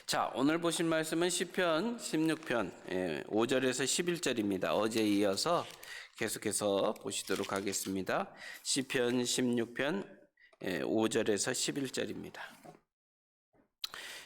자, 오늘 보실 말씀은 시편 16편 5절에서 11절입니다. 어제에 이어서 계속해서 보시도록 하겠습니다. 시편 16편 5절에서 11절입니다.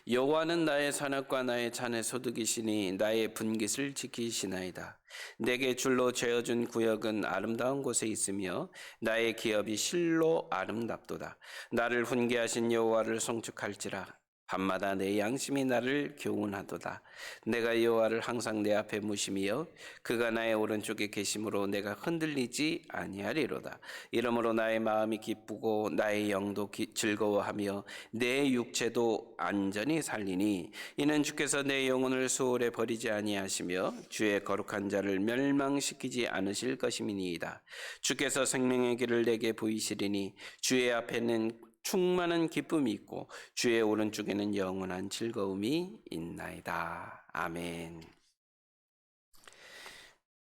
여호와는 나의 산업과 나의 잔의 소득이시니 나의 분깃을 지키시나이다. 내게 줄로 죄어준 구역은 아름다운 곳에 있으며 나의 기업이 실로 아름답도다. 나를 훈계하신 여호와를 송축할지라. 밤마다 내 양심이 나를 교훈하도다. 내가 여호와를 항상 내 앞에 무심히여 그가 나의 오른쪽에 계심으로 내가 흔들리지 아니하리로다. 이러므로 나의 마음이 기쁘고 나의 영도 즐거워하며 내 육체도 안전히 살리니 이는 주께서 내 영혼을 수월에 버리지 아니하시며 주의 거룩한 자를 멸망시키지 않으실 것임이니이다. 주께서 생명의 길을 내게 보이시리니 주의 앞에는 충만한 기쁨이 있고 주의 오른쪽에는 영원한 즐거움이 있나이다. 아멘.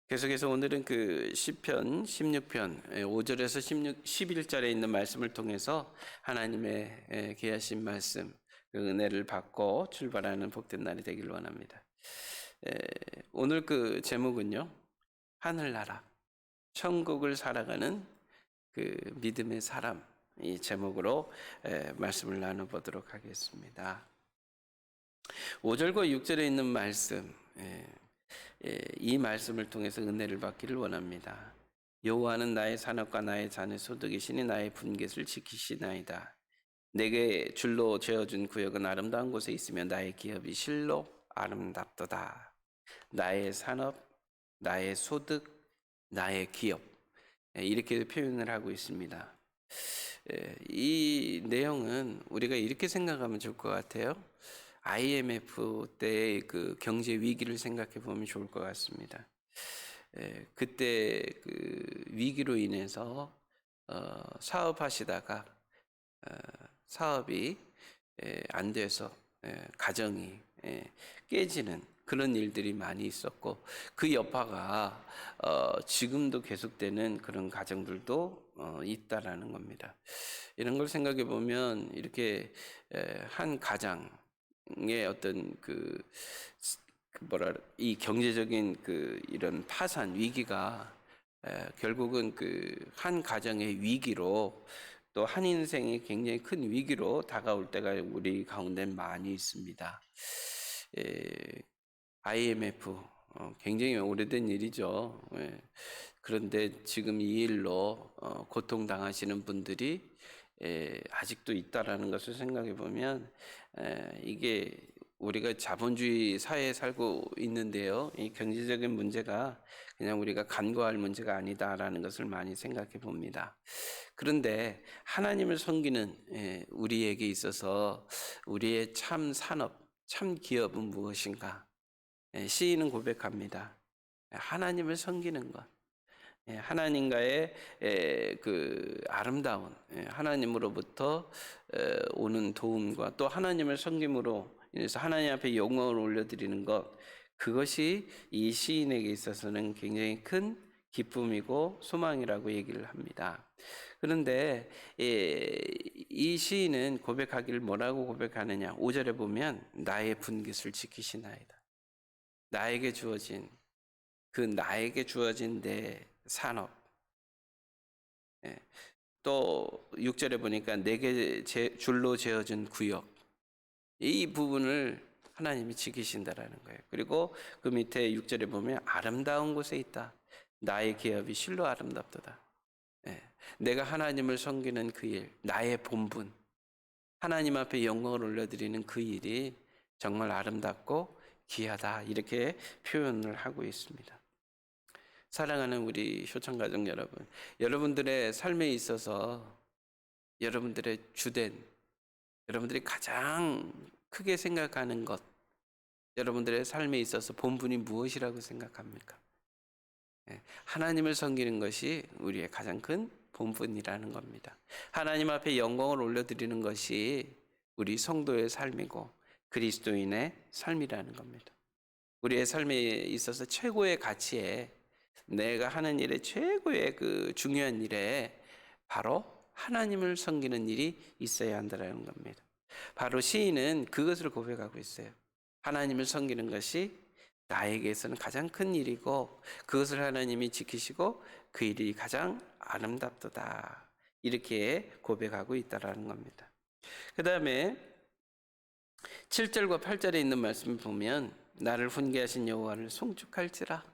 계속해서 오늘은 그 시편 16편 5절에서 11절에 있는 말씀을 통해서 하나님의 귀하신 말씀, 그 은혜를 받고 출발하는 복된 날이 되길 원합니다. 오늘 그 제목은요, 하늘나라, 천국을 살아가는 그 믿음의 사람, 이 제목으로 말씀을 나눠보도록 하겠습니다. 5절과 6절에 있는 말씀, 이 말씀을 통해서 은혜를 받기를 원합니다. 여호와는 나의 산업과 나의 잔의 소득이시니 나의 분깃을 지키시나이다. 내게 줄로 죄어준 구역은 아름다운 곳에 있으며 나의 기업이 실로 아름답도다. 나의 산업, 나의 소득, 나의 기업, 이렇게 표현을 하고 있습니다. 이 내용은 우리가 이렇게 생각하면 좋을 것 같아요. IMF 때의 그 경제 위기를 생각해 보면 좋을 것 같습니다. 그때 그 위기로 인해서 사업하시다가 사업이 안 돼서 가정이 깨지는 그런 일들이 많이 있었고, 그 여파가 지금도 계속되는 그런 가정들도 있다라는 겁니다. 이런 걸 생각해 보면 이렇게 한 가장의 어떤 이 경제적인 이런 파산 위기가 결국은 그 한 가정의 위기로, 또 한 인생이 굉장히 큰 위기로 다가올 때가 우리 가운데 많이 있습니다. IMF 굉장히 오래된 일이죠. 그런데 지금 이 일로 고통당하시는 분들이 아직도 있다라는 것을 생각해 보면, 이게 우리가 자본주의 사회에 살고 있는데요, 이 경제적인 문제가 그냥 우리가 간과할 문제가 아니다라는 것을 많이 생각해 봅니다. 그런데 하나님을 섬기는 우리에게 있어서 우리의 참 산업, 참 기업은 무엇인가? 시인은 고백합니다. 하나님을 섬기는 것, 하나님과의 그 아름다운, 하나님으로부터 오는 도움과 또 하나님을 섬김으로 인해서 하나님 앞에 영광을 올려드리는 것, 그것이 이 시인에게 있어서는 굉장히 큰 기쁨이고 소망이라고 얘기를 합니다. 그런데 이 시인은 고백하기를 뭐라고 고백하느냐? 5절에 보면 나의 분깃을 지키시나이다. 나에게 주어진 내 산업. 또 6절에 보니까 내게 줄로 재어준 구역, 이 부분을 하나님이 지키신다라는 거예요. 그리고 그 밑에 6절에 보면 아름다운 곳에 있다. 나의 기업이 실로 아름답도다. 내가 하나님을 섬기는 그 일, 나의 본분, 하나님 앞에 영광을 올려드리는 그 일이 정말 아름답고 귀하다, 이렇게 표현을 하고 있습니다. 사랑하는 우리 효청가족 여러분, 여러분들의 삶에 있어서 여러분들의 주된, 여러분들이 가장 크게 생각하는 것, 여러분들의 삶에 있어서 본분이 무엇이라고 생각합니까? 하나님을 섬기는 것이 우리의 가장 큰 본분이라는 겁니다. 하나님 앞에 영광을 올려드리는 것이 우리 성도의 삶이고 그리스도인의 삶이라는 겁니다. 우리의 삶에 있어서 최고의 가치에, 내가 하는 일의 최고의 그 중요한 일에 바로 하나님을 섬기는 일이 있어야 한다는 겁니다. 바로 시인은 그것을 고백하고 있어요. 하나님을 섬기는 것이 나에게서는 가장 큰 일이고 그것을 하나님이 지키시고 그 일이 가장 아름답도다. 이렇게 고백하고 있다라는 겁니다. 그 다음에 7절과 8절에 있는 말씀을 보면 나를 훈계하신 여호와를 송축할지라.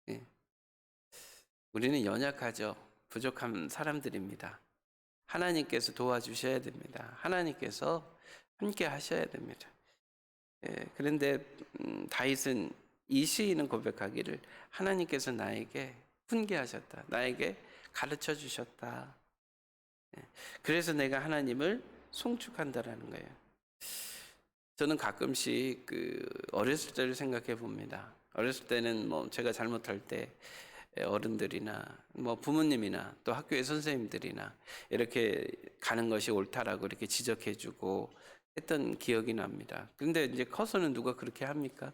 예. 우리는 연약하죠. 부족한 사람들입니다. 하나님께서 도와주셔야 됩니다. 하나님께서 함께 하셔야 됩니다. 예. 그런데 다윗은 이 시인은 고백하기를 하나님께서 나에게 훈계하셨다. 나에게 가르쳐 주셨다. 예. 그래서 내가 하나님을 송축한다라는 거예요. 저는 가끔씩 어렸을 때를 생각해 봅니다. 어렸을 때는 뭐 제가 잘못할 때 어른들이나 뭐 부모님이나 또 학교의 선생님들이나 이렇게 가는 것이 옳다라고 이렇게 지적해 주고 했던 기억이 납니다. 그런데 이제 커서는 누가 그렇게 합니까?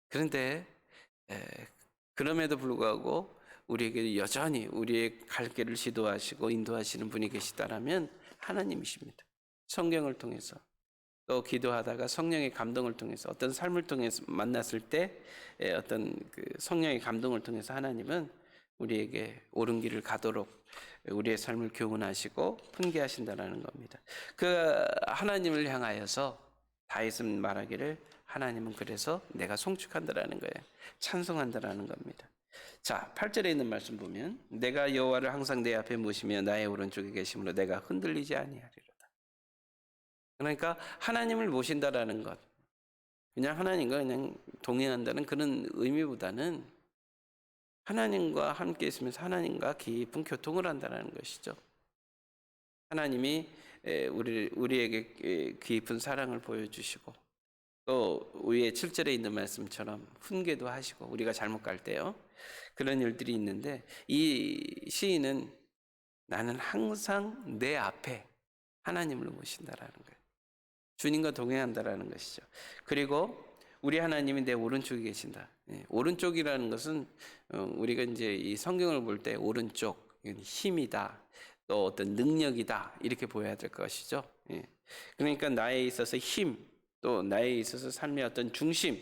그런데 그럼에도 불구하고 우리에게 여전히 우리의 갈 길을 지도하시고 인도하시는 분이 계시다라면 하나님이십니다. 성경을 통해서 또 기도하다가 성령의 감동을 통해서 어떤 삶을 통해서 만났을 때 어떤 성령의 감동을 통해서 하나님은 우리에게 옳은 길을 가도록 우리의 삶을 교훈하시고 훈계하신다는 겁니다. 그 하나님을 향하여서 다윗은 말하기를 하나님은 그래서 내가 송축한다라는 거예요. 찬송한다라는 겁니다. 자, 8절에 있는 말씀 보면 내가 여호와를 항상 내 앞에 모시며 나의 오른쪽에 계심으로 내가 흔들리지 아니하리로다. 그러니까 하나님을 모신다라는 것, 그냥 하나님과 그냥 동행한다는 그런 의미보다는 하나님과 함께 있으면서 하나님과 깊은 교통을 한다는 것이죠. 하나님이 우리에게 깊은 사랑을 보여주시고 또 우리의 7절에 있는 말씀처럼 훈계도 하시고 우리가 잘못 갈 때요. 그런 일들이 있는데 이 시인은 나는 항상 내 앞에 하나님을 모신다라는 거예요. 주님과 동행한다라는 것이죠. 그리고 우리 하나님이 내 오른쪽에 계신다. 오른쪽이라는 것은 우리가 이제 이 성경을 볼 때 오른쪽 힘이다, 또 어떤 능력이다 이렇게 보여야 될 것이죠. 그러니까 나에 있어서 힘, 또 나에 있어서 삶의 어떤 중심,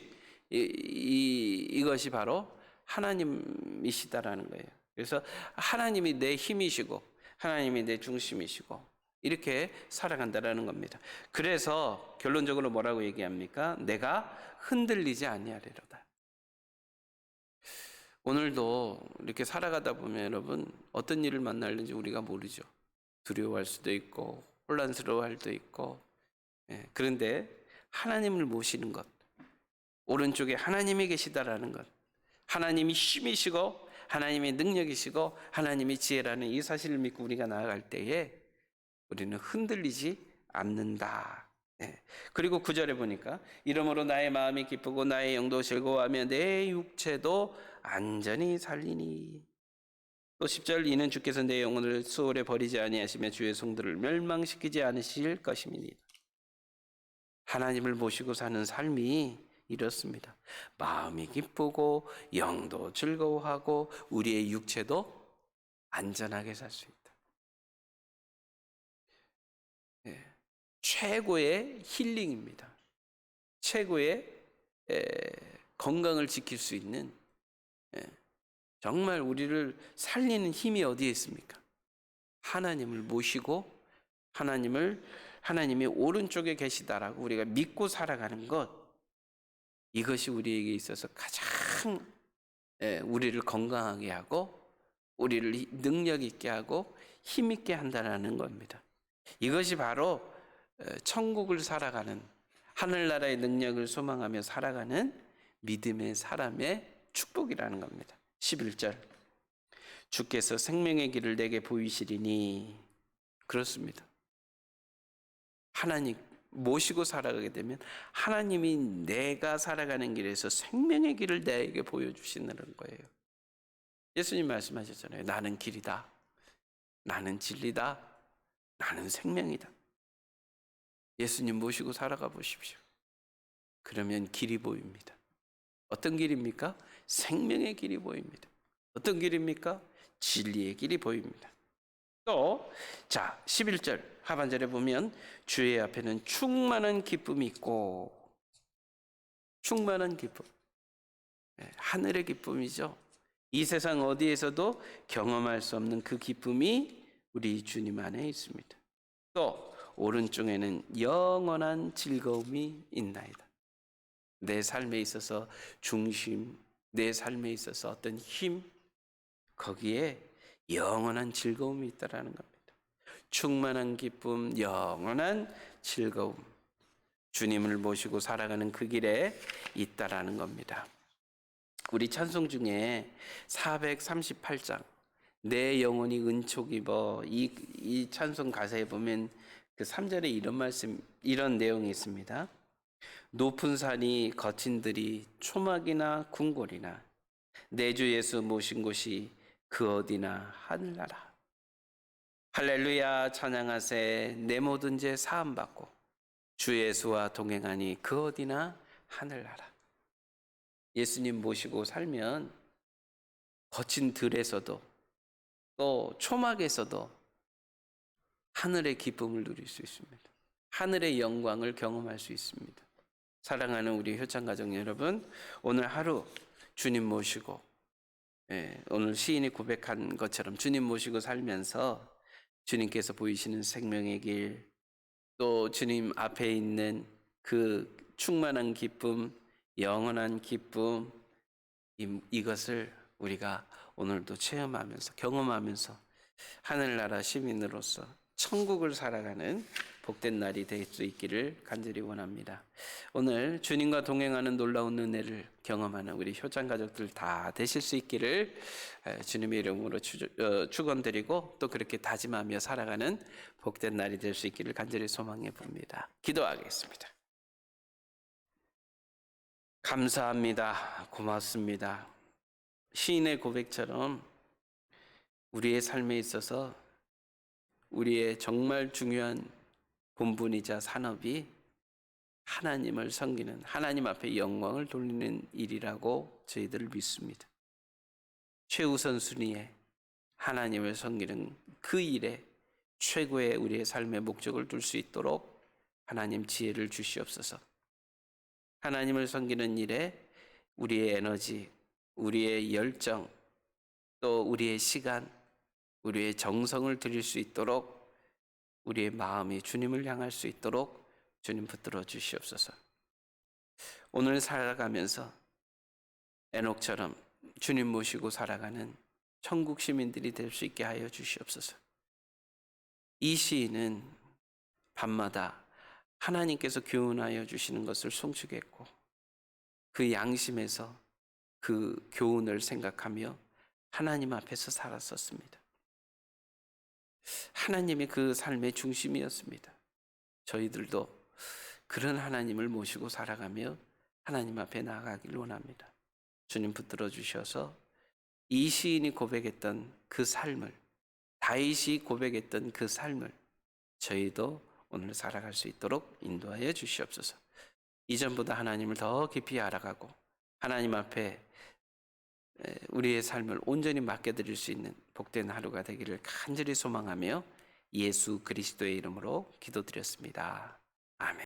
이것이 바로 하나님이시다라는 거예요. 그래서 하나님이 내 힘이시고 하나님이 내 중심이시고 이렇게 살아간다라는 겁니다. 그래서 결론적으로 뭐라고 얘기합니까? 내가 흔들리지 아니하리로다. 오늘도 이렇게 살아가다 보면 여러분 어떤 일을 만날는지 우리가 모르죠. 두려워할 수도 있고 혼란스러워할 수도 있고 그런데 하나님을 모시는 것, 오른쪽에 하나님이 계시다라는 것, 하나님이 힘이시고 하나님이 능력이시고 하나님이 지혜라는 이 사실을 믿고 우리가 나아갈 때에 우리는 흔들리지 않는다. 그리고 9절에 보니까 이러므로 나의 마음이 기쁘고 나의 영도 즐거워하며 내 육체도 안전히 살리니. 또 10절 이는 주께서 내 영혼을 수월에 버리지 아니하시며 주의 성도를 멸망시키지 않으실 것임이니. 하나님을 모시고 사는 삶이 이렇습니다. 마음이 기쁘고 영도 즐거워하고 우리의 육체도 안전하게 살 수 있다. 최고의 힐링입니다. 최고의 건강을 지킬 수 있는 정말 우리를 살리는 힘이 어디에 있습니까? 하나님을 모시고 하나님이 오른쪽에 계시다라고 우리가 믿고 살아가는 것, 이것이 우리에게 있어서 가장 우리를 건강하게 하고 우리를 능력 있게 하고 힘 있게 한다는 겁니다. 이것이 바로 천국을 살아가는, 하늘나라의 능력을 소망하며 살아가는 믿음의 사람의 축복이라는 겁니다. 11절 주께서 생명의 길을 내게 보이시리니. 그렇습니다. 하나님 모시고 살아가게 되면 하나님이 내가 살아가는 길에서 생명의 길을 내게 보여주시는 거예요. 예수님 말씀하셨잖아요. 나는 길이다, 나는 진리다, 나는 생명이다. 예수님 모시고 살아가 보십시오. 그러면 길이 보입니다. 어떤 길입니까? 생명의 길이 보입니다. 어떤 길입니까? 진리의 길이 보입니다. 또 11절 하반절에 보면 주의 앞에는 충만한 기쁨이 있고, 충만한 기쁨, 하늘의 기쁨이죠. 이 세상 어디에서도 경험할 수 없는 그 기쁨이 우리 주님 안에 있습니다. 또 오른쪽에는 영원한 즐거움이 있나이다. 내 삶에 있어서 중심, 내 삶에 있어서 어떤 힘, 거기에 영원한 즐거움이 있다라는 겁니다. 충만한 기쁨, 영원한 즐거움, 주님을 모시고 살아가는 그 길에 있다라는 겁니다. 우리 찬송 중에 438장 내 영혼이 은촉 입어, 이 찬송 가사에 보면 그 3절에 이런 말씀, 이런 내용이 있습니다. 높은 산이 거친 들이 초막이나 궁궐이나 내 주 예수 모신 곳이 그 어디나 하늘나라. 할렐루야 찬양하세. 내 모든 죄 사함 받고 주 예수와 동행하니 그 어디나 하늘나라. 예수님 모시고 살면 거친 들에서도 또 초막에서도 하늘의 기쁨을 누릴 수 있습니다. 하늘의 영광을 경험할 수 있습니다. 사랑하는 우리 효창가족 여러분, 오늘 하루 주님 모시고, 오늘 시인이 고백한 것처럼 주님 모시고 살면서 주님께서 보이시는 생명의 길, 또 주님 앞에 있는 그 충만한 기쁨, 영원한 기쁨, 이것을 우리가 오늘도 체험하면서, 경험하면서 하늘나라 시민으로서 천국을 살아가는 복된 날이 될 수 있기를 간절히 원합니다. 오늘 주님과 동행하는 놀라운 은혜를 경험하는 우리 효장 가족들 다 되실 수 있기를 주님의 이름으로 축원드리고 또 그렇게 다짐하며 살아가는 복된 날이 될 수 있기를 간절히 소망해 봅니다. 기도하겠습니다. 감사합니다. 고맙습니다. 시인의 고백처럼 우리의 삶에 있어서 우리의 정말 중요한 본분이자 산업이 하나님을 섬기는, 하나님 앞에 영광을 돌리는 일이라고 저희들을 믿습니다. 최우선 순위에 하나님을 섬기는 그 일에 최고의 우리의 삶의 목적을 둘 수 있도록 하나님 지혜를 주시옵소서. 하나님을 섬기는 일에 우리의 에너지, 우리의 열정, 또 우리의 시간, 우리의 정성을 드릴 수 있도록 우리의 마음이 주님을 향할 수 있도록 주님 붙들어 주시옵소서. 오늘 살아가면서 에녹처럼 주님 모시고 살아가는 천국 시민들이 될 수 있게 하여 주시옵소서. 이 시인은 밤마다 하나님께서 교훈하여 주시는 것을 송축했고 그 양심에서 그 교훈을 생각하며 하나님 앞에서 살았었습니다. 하나님이 그 삶의 중심이었습니다. 저희들도 그런 하나님을 모시고 살아가며 하나님 앞에 나아가길 원합니다. 주님 붙들어 주셔서 이 시인이 고백했던 그 삶을, 다윗이 고백했던 그 삶을 저희도 오늘 살아갈 수 있도록 인도하여 주시옵소서. 이전보다 하나님을 더 깊이 알아가고 하나님 앞에 우리의 삶을 온전히 맡겨드릴 수 있는 복된 하루가 되기를 간절히 소망하며 예수 그리스도의 이름으로 기도드렸습니다. 아멘.